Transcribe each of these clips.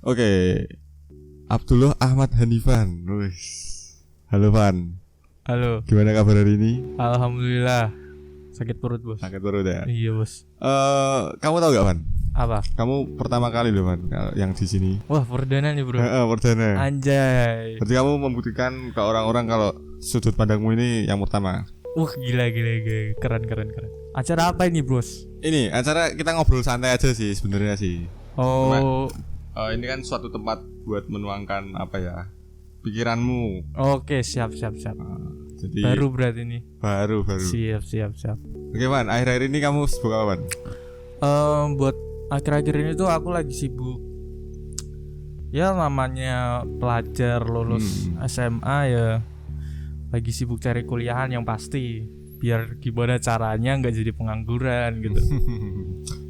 Oke. Abdullah Ahmad Hanifan. Wih. Halo Van. Halo. Gimana kabar hari ini? Alhamdulillah. Sakit perut, Bos. Sakit perut ya? Iya, Bos. Kamu tahu gak Van? Apa? Kamu pertama kali loh Van yang di sini. Wah, perdana nih, Bro. Perdana. Anjay. Berarti kamu membuktikan ke orang-orang kalau sudut pandangmu ini yang pertama. Wah, gila. Keren. Acara apa ini, Bos? Ini acara kita ngobrol santai aja sih sebenarnya sih. Oh. Ini kan suatu tempat buat menuangkan apa ya, pikiranmu. Oke, siap. Jadi Baru berarti ini. Baru. Siap. Oke Van, akhir-akhir ini kamu sibuk apa Van? Buat akhir-akhir ini tuh aku lagi sibuk. Ya namanya pelajar lulus SMA ya. Lagi sibuk cari kuliahan yang pasti. Biar gimana caranya nggak jadi pengangguran gitu.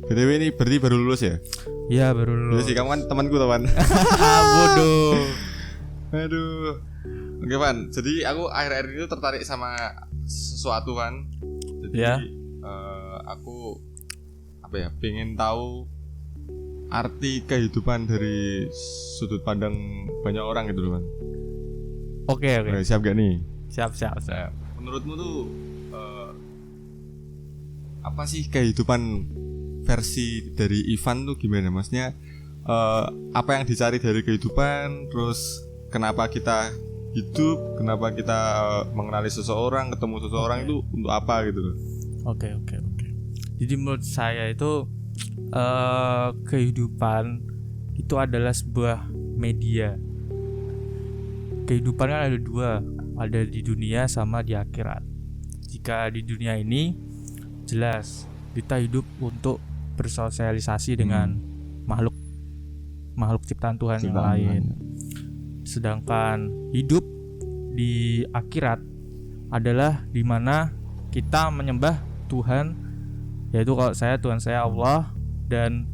BTW ini berarti baru lulus ya? Iya baru lulus. Jadi kamu kan temanku teman. Bodoh. Aduh. Oke Van, jadi aku akhir-akhir ini tertarik sama sesuatu kan. Jadi ya. Aku apa ya, pengen tahu arti kehidupan dari sudut pandang banyak orang gitu loh Van. Oke. Siap gak nih? Siap. Menurutmu tuh apa sih kehidupan versi dari Ivan tuh gimana? Maksudnya apa yang dicari dari kehidupan, terus kenapa kita hidup, kenapa kita mengenali seseorang, ketemu seseorang itu untuk apa gitu loh. Oke. Jadi menurut saya itu kehidupan itu adalah sebuah media. Kehidupan kan ada dua, ada di dunia sama di akhirat. Jika di dunia ini jelas kita hidup untuk bersosialisasi dengan makhluk ciptaan Tuhan yang lain. Sedangkan hidup di akhirat adalah di mana kita menyembah Tuhan, yaitu kalau saya Tuhan saya Allah dan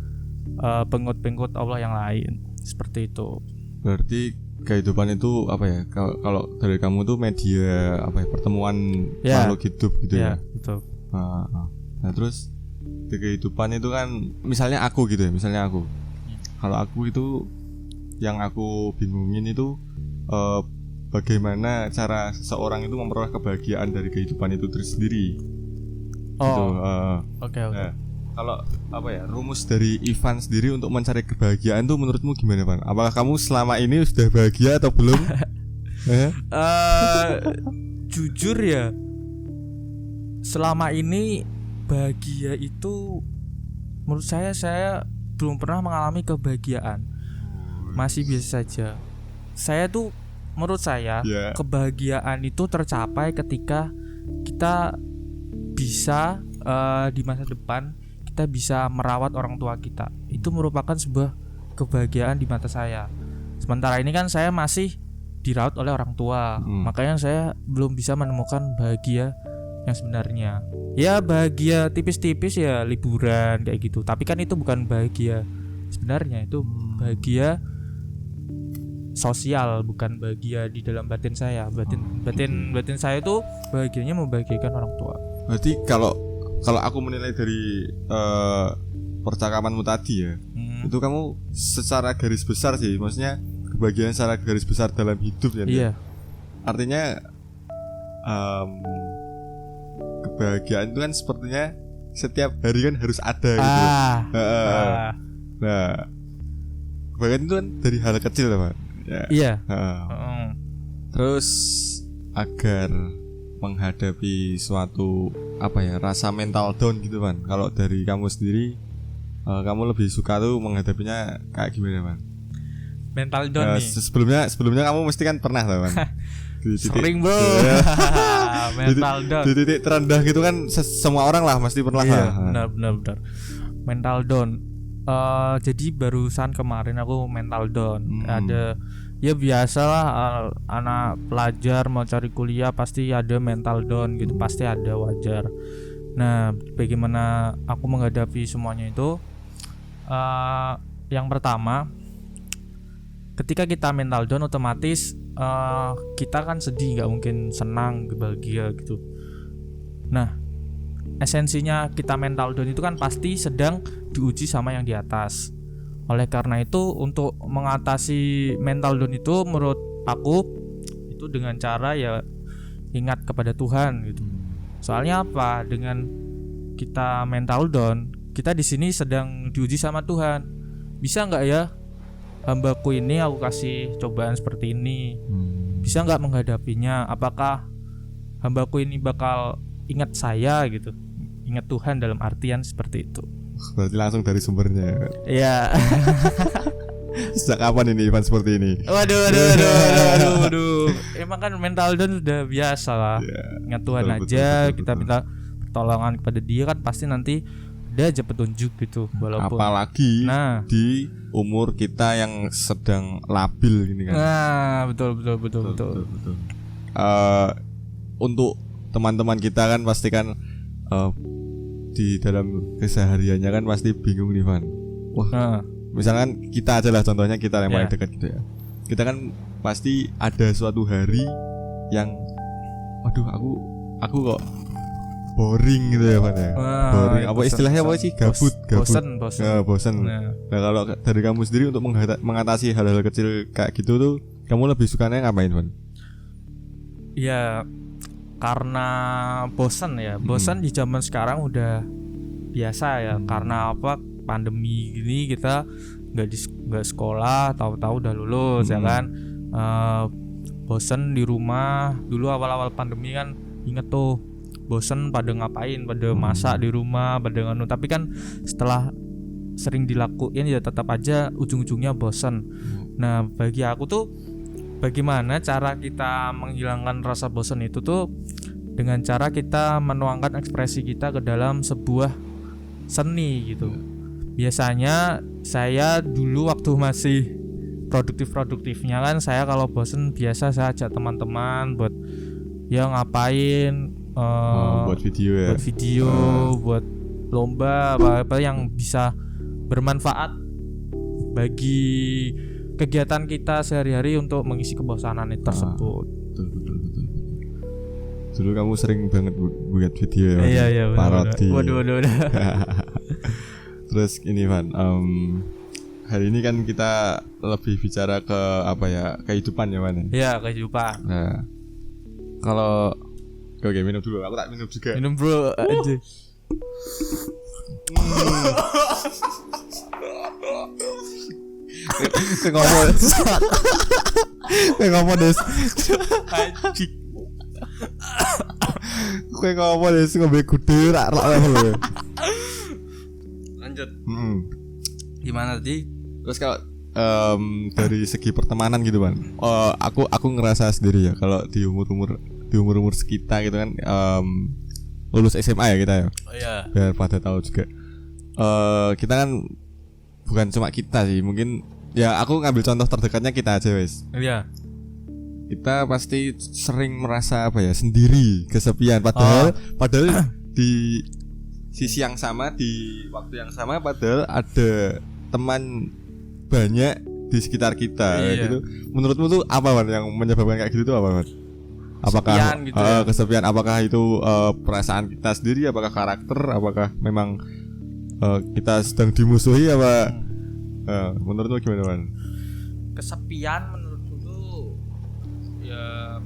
pengikut Allah yang lain. Seperti itu. Berarti kehidupan itu apa ya? Kalau dari kamu tuh media apa ya? Pertemuan makhluk hidup gitu ya. Betul. Nah terus di kehidupan itu kan misalnya aku gitu ya, kalau aku itu yang aku bingungin itu bagaimana cara seseorang itu memperoleh kebahagiaan dari kehidupan itu sendiri. Gitu. Oke. Nah, kalau apa ya, rumus dari Ivan sendiri untuk mencari kebahagiaan tuh menurutmu gimana Van? Apakah kamu selama ini sudah bahagia atau belum? Jujur ya, selama ini bahagia itu menurut saya belum pernah mengalami kebahagiaan. Masih biasa saja. Menurut saya kebahagiaan itu tercapai ketika kita bisa di masa depan kita bisa merawat orang tua kita. Itu merupakan sebuah kebahagiaan di mata saya. Sementara ini kan saya masih dirawat oleh orang tua, makanya saya belum bisa menemukan bahagia yang sebenarnya. Ya bahagia tipis-tipis ya liburan kayak gitu. Tapi kan itu bukan bahagia sebenarnya, itu bahagia sosial, bukan bahagia di dalam batin saya. Batin saya itu bahagianya membahagiakan orang tua. Berarti kalau aku menilai dari percakapanmu tadi ya, itu kamu secara garis besar sih, maksudnya kebahagiaan secara garis besar dalam hidup ya. Iya. Artinya kebahagiaan itu kan sepertinya setiap hari kan harus ada gitu. Nah, kebahagiaan itu kan dari hal kecil Pak. Ya. Iya. Terus agar menghadapi suatu apa ya, rasa mental down gitu Pan. Kalau dari kamu sendiri, kamu lebih suka tuh menghadapinya kayak gimana Pan? Mental down nih. Sebelumnya kamu mesti kan pernah lah Pan. Sering bro. Mental down. Di titik terendah gitu kan semua orang lah pasti pernah lah. Benar. Mental down. Jadi barusan kemarin aku mental down. Ada ya biasalah, anak pelajar mau cari kuliah pasti ada mental down gitu, pasti ada, wajar. Nah, bagaimana aku menghadapi semuanya itu? Yang pertama, ketika kita mental down otomatis kita kan sedih, nggak mungkin senang, bahagia gitu. Nah, esensinya kita mental down itu kan pasti sedang diuji sama yang di atas. Oleh karena itu untuk mengatasi mental down itu menurut aku itu dengan cara ya ingat kepada Tuhan gitu. Soalnya apa? Dengan kita mental down, kita di sini sedang diuji sama Tuhan. Bisa nggak ya hambaku ini aku kasih cobaan seperti ini? Bisa nggak menghadapinya? Apakah hambaku ini bakal ingat saya gitu? Ingat Tuhan dalam artian seperti itu. Berarti langsung dari sumbernya ya kan? Iya. Sejak kapan ini Ivan seperti ini? Waduh. Emang kan mental down sudah biasa lah. Ingat Tuhan aja, kita minta pertolongan kepada Dia kan pasti nanti ada aja petunjuk gitu. Walaupun apalagi di umur kita yang sedang labil gini kan. Nah, betul. Untuk teman-teman kita kan pasti kan di dalam kesehariannya kan pasti bingung nih Van. Wah, misalkan kita aja lah contohnya, kita yang paling dekat gitu ya. Kita kan pasti ada suatu hari yang waduh aku kok boring gitu ya Van ya. Boring apa istilahnya apa sih? Gabut. Bosan. Nah, kalau dari kamu sendiri untuk mengatasi hal-hal kecil kayak gitu tuh, kamu lebih sukanya ngapain Van? Ya karena bosan di zaman sekarang udah biasa ya. Karena apa, pandemi gini kita nggak sekolah, tahu-tahu udah lulus ya kan. Bosan di rumah. Dulu awal-awal pandemi kan inget tuh, bosan pada ngapain, pada masak di rumah, pada nganu. Tapi kan setelah sering dilakuin ya tetap aja ujung-ujungnya bosan. Nah bagi aku tuh, bagaimana cara kita menghilangkan rasa bosan itu tuh dengan cara kita menuangkan ekspresi kita ke dalam sebuah seni gitu. Biasanya saya dulu waktu masih produktifnya kan, saya kalau bosan biasa saya ajak teman-teman buat ya ngapain, buat video buat lomba apa yang bisa bermanfaat bagi kegiatan kita sehari-hari untuk mengisi kebosanan itu tersebut. Betul. Dulu kamu sering banget buat video ya. Iya, parodi. Waduh. Terus ini Van, hari ini kan kita lebih bicara ke apa ya, kehidupan ya Van. Iya, kehidupan. Nah, kalau oke, minum dulu, aku tak minum juga. Minum bro aja. Ngomong des. Kowe ngomong des ngombe gede rak level. Lanjut. Gimana tadi? Terus kalau dari segi pertemanan gitu kan, aku ngerasa sendiri ya, kalau di umur sekitar gitu kan, lulus SMA ya kita ya. Oh iya. Biar pada tahu juga. Kita kan bukan cuma kita sih, mungkin ya aku ngambil contoh terdekatnya kita aja wes. Iya. Kita pasti sering merasa apa ya, sendiri, kesepian, padahal di sisi yang sama, di waktu yang sama, padahal ada teman banyak di sekitar kita. Iya. Gitu. Menurutmu tuh apa Wan yang menyebabkan kayak gitu tuh apa Wan? Apakah kesepian gitu ya? Kesepian, apakah itu perasaan kita sendiri, apakah karakter, apakah memang kita sedang dimusuhi apa? Menurutmu gimana Wan? Kesepian menurutku tuh ya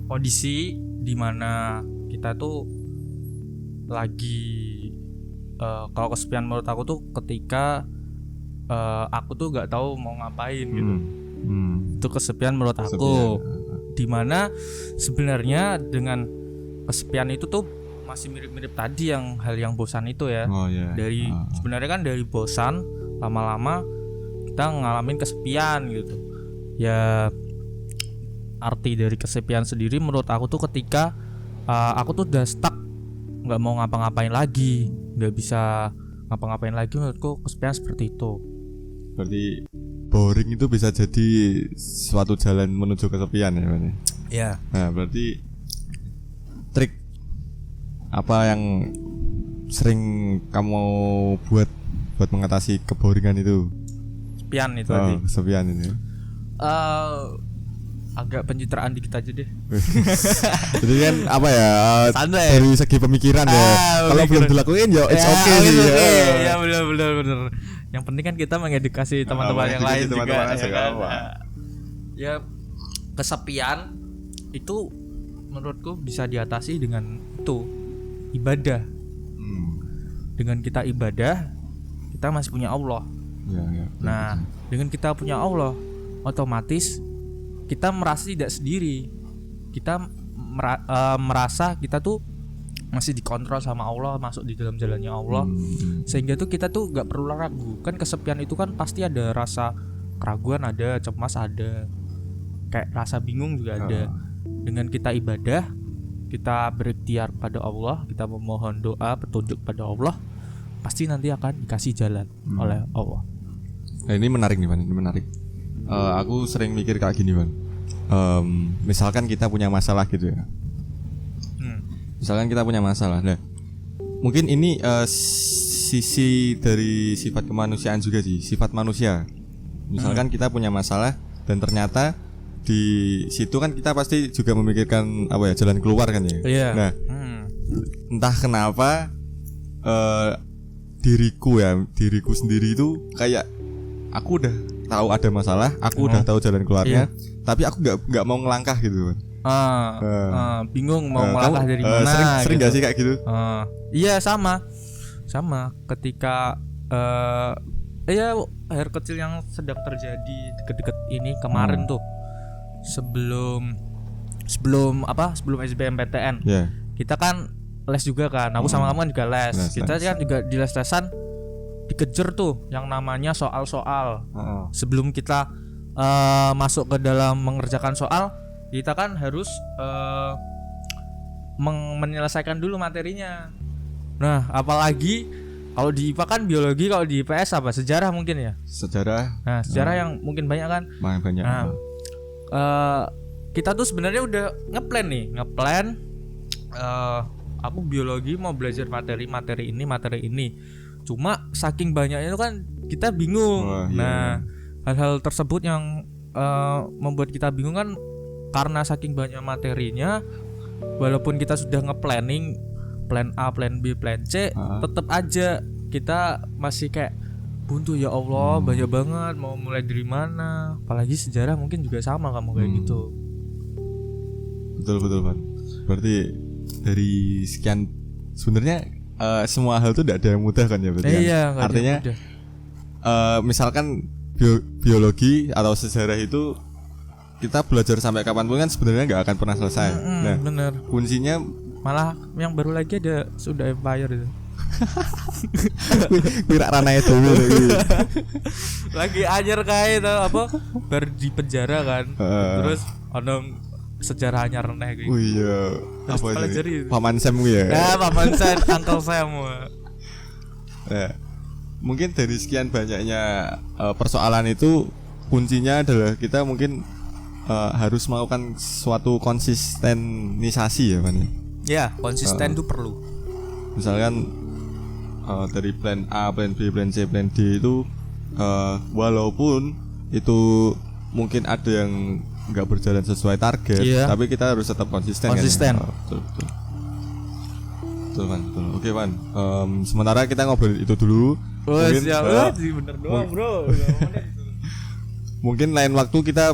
kondisi dimana kita tuh lagi kalau kesepian menurut aku tuh ketika aku tuh nggak tahu mau ngapain gitu. Itu kesepian menurut aku. Dimana sebenarnya dengan kesepian itu tuh masih mirip-mirip tadi yang hal yang bosan itu ya. Dari sebenarnya kan dari bosan lama-lama kita ngalamin kesepian gitu. Ya arti dari kesepian sendiri menurut aku tuh ketika aku tuh udah stuck, nggak mau ngapa-ngapain lagi, nggak bisa ngapa-ngapain lagi. Menurutku kesepian seperti itu. Berarti boring itu bisa jadi suatu jalan menuju kesepian ya Bang? Iya. Nah berarti trik apa yang sering kamu buat mengatasi keboringan itu? Kesepian itu tadi. Kesepian ini. agak pencitraan dikit aja deh. Jadi kan apa ya? Santai. Dari segi pemikiran ya. Kalau belum dilakuin ya it's okay sih. Ya benar. Yang penting kan kita mengedukasi teman-teman yang lain juga. Ya kesepian itu menurutku bisa diatasi dengan itu, ibadah. Dengan kita ibadah, kita masih punya Allah. Ya. Nah, dengan kita punya Allah, otomatis kita merasa tidak sendiri. Kita merasa kita tuh masih dikontrol sama Allah, masuk di dalam jalannya Allah. Sehingga tuh kita tuh gak perlu ragu. Kan kesepian itu kan pasti ada rasa keraguan, ada cemas, ada kayak rasa bingung juga ada. Dengan kita ibadah, kita berikhtiar pada Allah, kita memohon doa petunjuk pada Allah, pasti nanti akan dikasih jalan oleh Allah. Nah, ini menarik nih Van, ini menarik. Aku sering mikir kayak gini Van. Misalkan kita punya masalah gitu ya. Misalkan kita punya masalah. Nah, mungkin ini sisi dari sifat kemanusiaan juga sih, sifat manusia. Misalkan kita punya masalah dan ternyata di situ kan kita pasti juga memikirkan apa ya, jalan keluar kan ya. Yeah. Nah, entah kenapa diriku sendiri itu kayak aku udah tahu ada masalah, aku udah tahu jalan keluarnya, tapi aku nggak mau ngelangkah gitu. Bingung mau melangkah dari mana. Sering gitu. gak sih kayak gitu? Iya sama ketika ya air kecil yang sedang terjadi deket-deket ini kemarin tuh sebelum SBMPTN kita kan les juga kan, aku sama kamu kan juga les. Kita kan juga di les-lesan dikejar tuh yang namanya soal-soal. Sebelum kita masuk ke dalam mengerjakan soal, kita kan harus menyelesaikan dulu materinya. Nah, apalagi kalau di IPA kan biologi, kalau di IPS apa? Sejarah mungkin ya? Sejarah. Nah, sejarah yang mungkin banyak kan? Banyak. Nah, kita tuh sebenarnya udah ngeplan. Aku biologi mau belajar materi ini. Cuma saking banyaknya itu kan kita bingung. Nah, hal-hal tersebut yang membuat kita bingung kan karena saking banyak materinya. Walaupun kita sudah ngeplanning plan A, plan B, plan C, tetap aja kita masih kayak buntu, ya Allah, banyak banget mau mulai dari mana. Apalagi sejarah mungkin juga sama kamu kayak gitu. Betul Pak. Berarti dari sekian sebenarnya semua hal itu tidak ada yang mudah kan ya berarti. Iya, kan? Artinya misalkan biologi atau sejarah itu kita belajar sampai kapanpun kan sebenarnya nggak akan pernah selesai. Nah, bener. Kuncinya malah yang baru lagi ada sudah Empire itu. Kira ranah itu lagi ajar kayak itu apa baru di penjara kan. Terus ada sejarahnya reneh gitu. Oh iya. Terus apa itu? Paman Sam ya. Ya, Paman Sam, Uncle Sam. Nah, mungkin dari sekian banyaknya persoalan itu kuncinya adalah kita mungkin harus melakukan suatu konsistenisasi ya Pak. Ya, konsisten itu perlu. Misalkan dari plan A, plan B, plan C, plan D itu walaupun itu mungkin ada yang nggak berjalan sesuai target, tapi kita harus tetap konsisten. Kan? Betul. Betul Pan, betul. Oke Pan, sementara kita ngobrol itu dulu. Mungkin bener doang bro. Mungkin lain waktu kita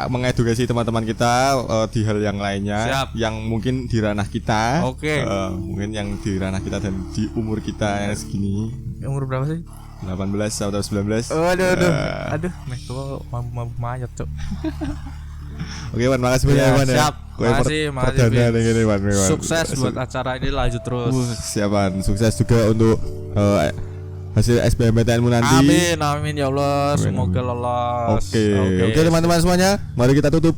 mengedukasi teman-teman kita di hal yang lainnya. Siap. Yang mungkin di ranah kita. Oke. Mungkin yang di ranah kita dan di umur kita yang segini. Umur berapa sih? 18 atau 19. Aduh, nih tua mabuk mayat, Cok. Oke, Wan, makasih banyak, Wan. Siap. Makasih. Sukses buat acara ini, lanjut terus. Siap, Wan. Sukses juga untuk hasil SBMPTN-mu nanti. Amin ya Allah. Semoga lolos. Oke, teman-teman semuanya, mari kita tutup.